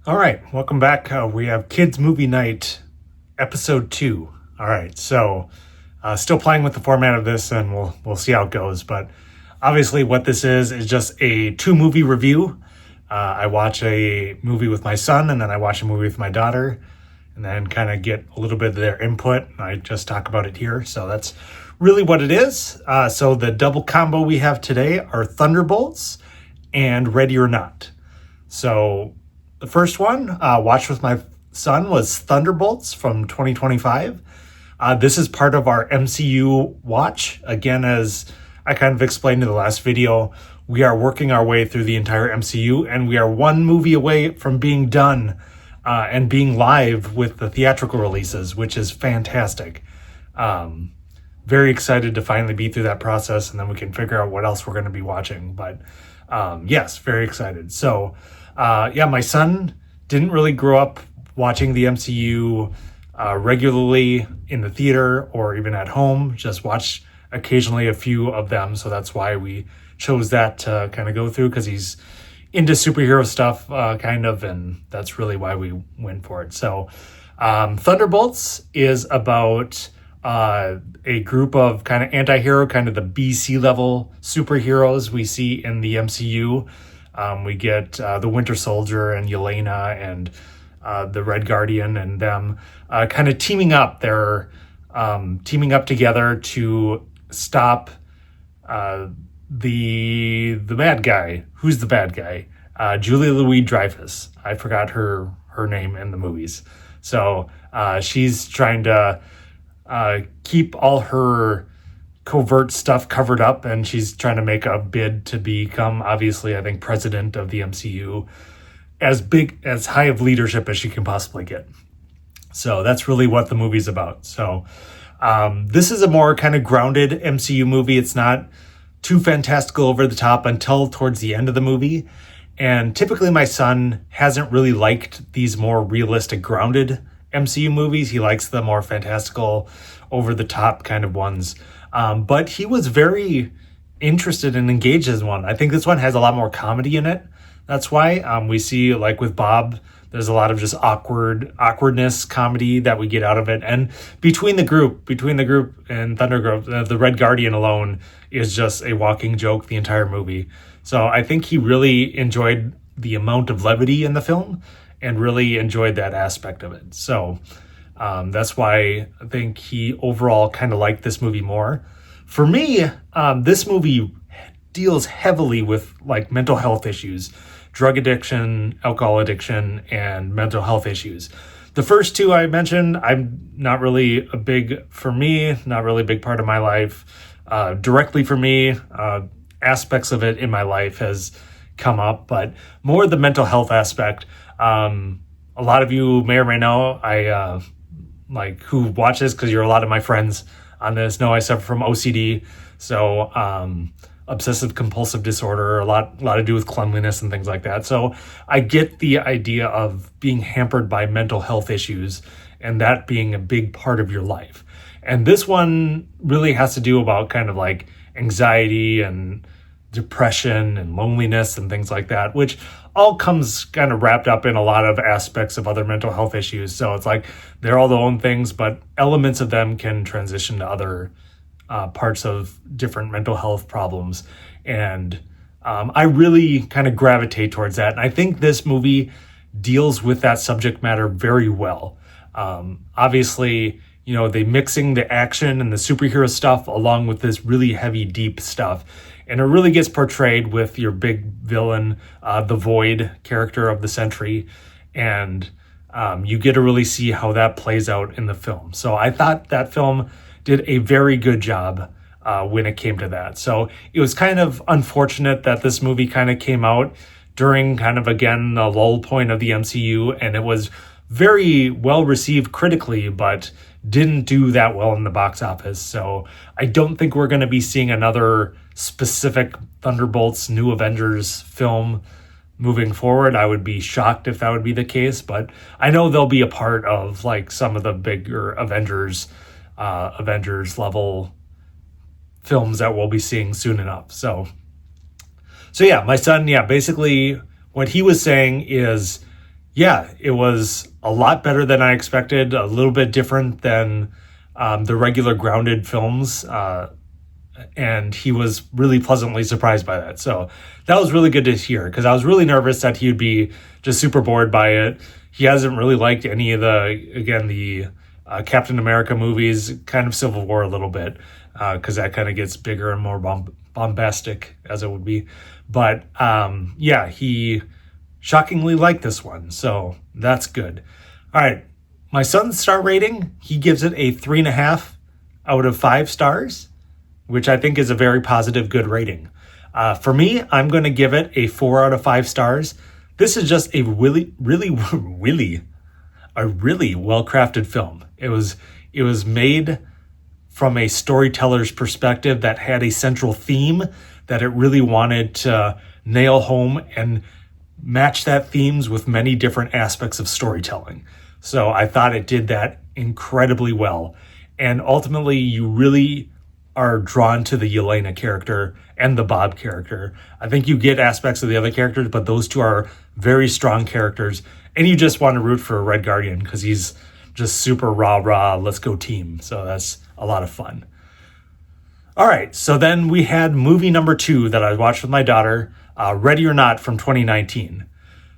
All right, welcome back. We have Kids Movie Night, Episode 2. All right, so still playing with the format of this, and we'll see how it goes. But obviously what this is just a 2-movie review. I watch a movie with my son, and then I watch a movie with my daughter, and then kind of get a little bit of their input. I just talk about it here, so that's really what it is. So the double combo we have today are Thunderbolts and Ready or Not. So the first one, watched with my son, was Thunderbolts from 2025. This is part of our MCU watch. Again, as I kind of explained in the last video, we are working our way through the entire MCU, and we are one movie away from being done and being live with the theatrical releases, which is fantastic. Very excited to finally be through that process, and then we can figure out what else we're going to be watching. But yes, very excited. So my son didn't really grow up watching the MCU regularly in the theater or even at home, just watched occasionally a few of them. So that's why we chose that to kind of go through, because he's into superhero stuff kind of, and that's really why we went for it. So Thunderbolts is about a group of kind of anti-hero, kind of the BC level superheroes we see in the MCU. We get the Winter Soldier and Yelena and the Red Guardian and them kind of teaming up. They're teaming up together to stop the bad guy. Who's the bad guy? Julia Louis-Dreyfus. I forgot her name in the movies. So she's trying to keep all her covert stuff covered up, and she's trying to make a bid to become, obviously, I think, president of the MCU, as high of leadership as she can possibly get. So that's really what the movie's about. So this is a more kind of grounded MCU movie. It's not too fantastical over the top until towards the end of the movie. And typically my son hasn't really liked these more realistic, grounded MCU movies. He likes the more fantastical, over the top kind of ones. But he was very interested and engaged in one. I think this one has a lot more comedy in it. That's why we see, like with Bob, there's a lot of just awkwardness comedy that we get out of it. And between the group and Thundergroup, the Red Guardian alone is just a walking joke the entire movie. So I think he really enjoyed the amount of levity in the film and really enjoyed that aspect of it. So that's why I think he overall kind of liked this movie more. For me, this movie deals heavily with like mental health issues, drug addiction, alcohol addiction, and mental health issues. The first two I mentioned, I'm not really a big part of my life. Directly for me, aspects of it in my life has come up, but more the mental health aspect. A lot of you may or may know, who watch this, because you're a lot of my friends on this, know I suffer from OCD. So obsessive compulsive disorder, a lot to do with cleanliness and things like that. So I get the idea of being hampered by mental health issues and that being a big part of your life. And this one really has to do about kind of like anxiety and depression and loneliness and things like that, which all comes kind of wrapped up in a lot of aspects of other mental health issues. So it's like they're all their own things, but elements of them can transition to other parts of different mental health problems. And I really kind of gravitate towards that. And I think this movie deals with that subject matter very well. Obviously, they mixing the action and the superhero stuff along with this really heavy, deep stuff. And it really gets portrayed with your big villain, the Void character of the century. And you get to really see how that plays out in the film. So I thought that film did a very good job when it came to that. So it was kind of unfortunate that this movie kind of came out during kind of, again, the lull point of the MCU. And it was very well received critically, but didn't do that well in the box office. So I don't think we're going to be seeing another specific Thunderbolts New Avengers film moving forward. I would be shocked if that would be the case, but I know they'll be a part of like some of the bigger Avengers level films that we'll be seeing soon enough. So yeah, my son, basically what he was saying is yeah, it was a lot better than I expected, a little bit different than the regular grounded films. And he was really pleasantly surprised by that. So that was really good to hear, because I was really nervous that he would be just super bored by it. He hasn't really liked any of the Captain America movies, kind of Civil War a little bit, because that kind of gets bigger and more bombastic as it would be. But yeah, he shockingly liked this one. So that's good. All right. My son's star rating, he gives it a 3.5 out of 5 stars, which I think is a very positive, good rating. For me, I'm going to give it a 4 out of 5 stars. This is just a really well-crafted film. It was made from a storyteller's perspective that had a central theme that it really wanted to nail home and match that themes with many different aspects of storytelling. So I thought it did that incredibly well. And ultimately, you really are drawn to the Yelena character and the Bob character. I think you get aspects of the other characters, but those two are very strong characters. And you just want to root for Red Guardian because he's just super rah, let's go team. So that's a lot of fun. All right, so then we had movie number 2 that I watched with my daughter, Ready or Not from 2019.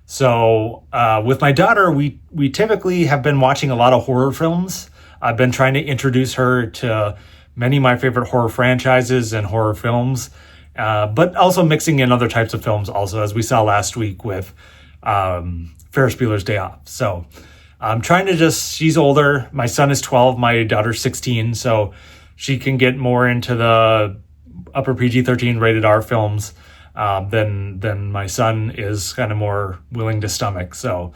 So with my daughter, we typically have been watching a lot of horror films. I've been trying to introduce her to many of my favorite horror franchises and horror films, but also mixing in other types of films also, as we saw last week with Ferris Bueller's Day Off. So I'm trying to she's older. My son is 12, my daughter's 16, so she can get more into the upper PG-13 rated R films than my son is kind of more willing to stomach. So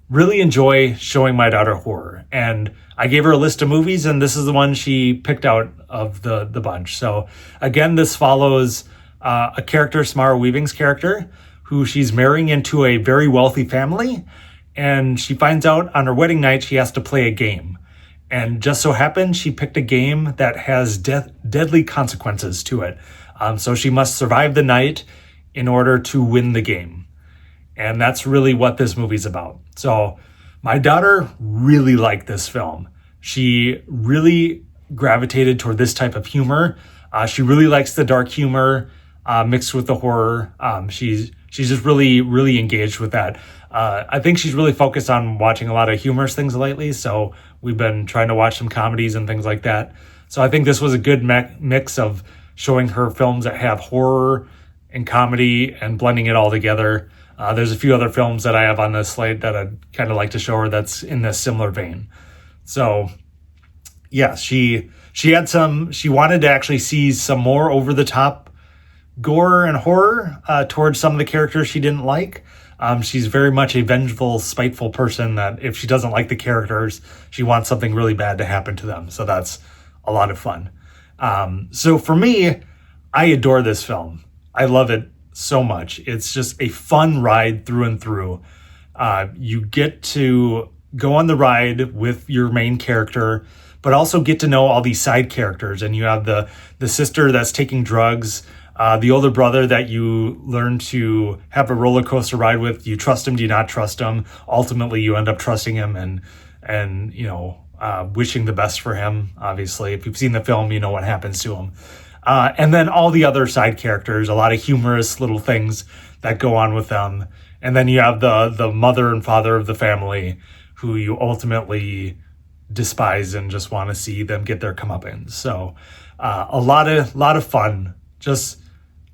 really enjoy showing my daughter horror. And I gave her a list of movies, and this is the one she picked out of the bunch. So again, this follows a character, Samara Weaving's character, who she's marrying into a very wealthy family. And she finds out on her wedding night she has to play a game. And just so happens she picked a game that has deadly consequences to it. So she must survive the night in order to win the game. And that's really what this movie's about. So my daughter really liked this film. She really gravitated toward this type of humor. She really likes the dark humor mixed with the horror. She's just really engaged with that. I think she's really focused on watching a lot of humorous things lately. So we've been trying to watch some comedies and things like that. So I think this was a good mix of showing her films that have horror and comedy and blending it all together. There's a few other films that I have on this slate that I'd kind of like to show her that's in this similar vein. So yeah, she wanted to actually see some more over the top gore and horror towards some of the characters she didn't like. She's very much a vengeful, spiteful person that if she doesn't like the characters, she wants something really bad to happen to them. So that's a lot of fun. So for me, I adore this film. I love it so much. It's just a fun ride through and through. You get to go on the ride with your main character, but also get to know all these side characters. And you have the sister that's taking drugs, the older brother that you learn to have a roller coaster ride with. Do you trust him? Do you not trust him? Ultimately, you end up trusting him and wishing the best for him. Obviously, if you've seen the film, you know what happens to him. And then all the other side characters, a lot of humorous little things that go on with them. And then you have the mother and father of the family who you ultimately despise and just want to see them get their comeuppance. So a lot of fun.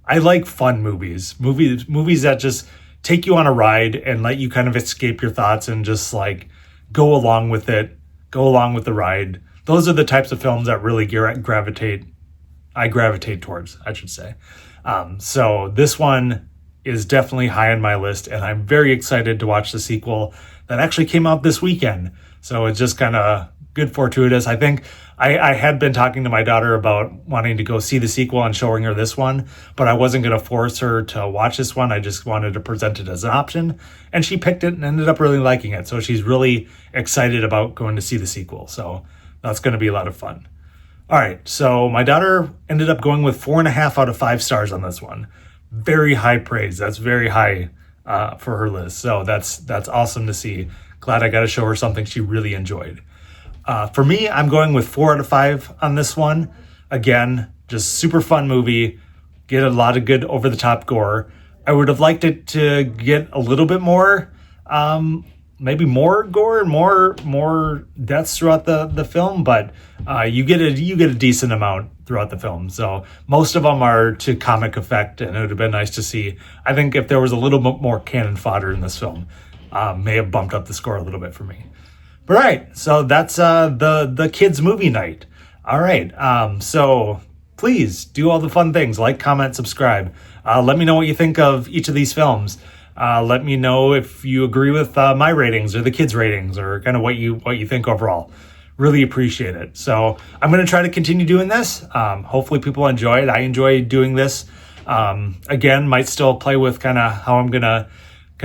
I like fun movies that just take you on a ride and let you kind of escape your thoughts and just like go along with it, go along with the ride. Those are the types of films that really I gravitate towards, I should say. So this one is definitely high on my list, and I'm very excited to watch the sequel that actually came out this weekend. So it's just kind of good fortuitous. I think I had been talking to my daughter about wanting to go see the sequel and showing her this one, but I wasn't going to force her to watch this one. I just wanted to present it as an option, and she picked it and ended up really liking it. So she's really excited about going to see the sequel. So that's going to be a lot of fun. All right, so my daughter ended up going with 4.5 out of 5 stars on this one. Very high praise. That's very high for her list. So that's awesome to see. Glad I got to show her something she really enjoyed. For me, I'm going with 4 out of 5 on this one. Again, just super fun movie. Get a lot of good over-the-top gore. I would have liked it to get a little bit more, maybe more gore, more deaths throughout the film, but you get a decent amount throughout the film. So most of them are to comic effect, and it would have been nice to see. I think if there was a little bit more cannon fodder in this film, may have bumped up the score a little bit for me. But all right, so that's the kids movie night. All right, so please do all the fun things, like, comment, subscribe. Let me know what you think of each of these films. Let me know if you agree with my ratings or the kids' ratings, or kind of what you think overall. Really appreciate it. So I'm going to try to continue doing this. Hopefully people enjoy it. I enjoy doing this. Again, might still play with kind of how I'm going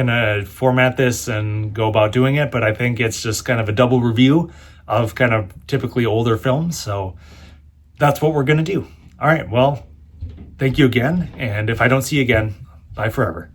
to format this and go about doing it, but I think it's just kind of a double review of kind of typically older films. So that's what we're going to do. All right. Well, thank you again. And if I don't see you again, bye forever.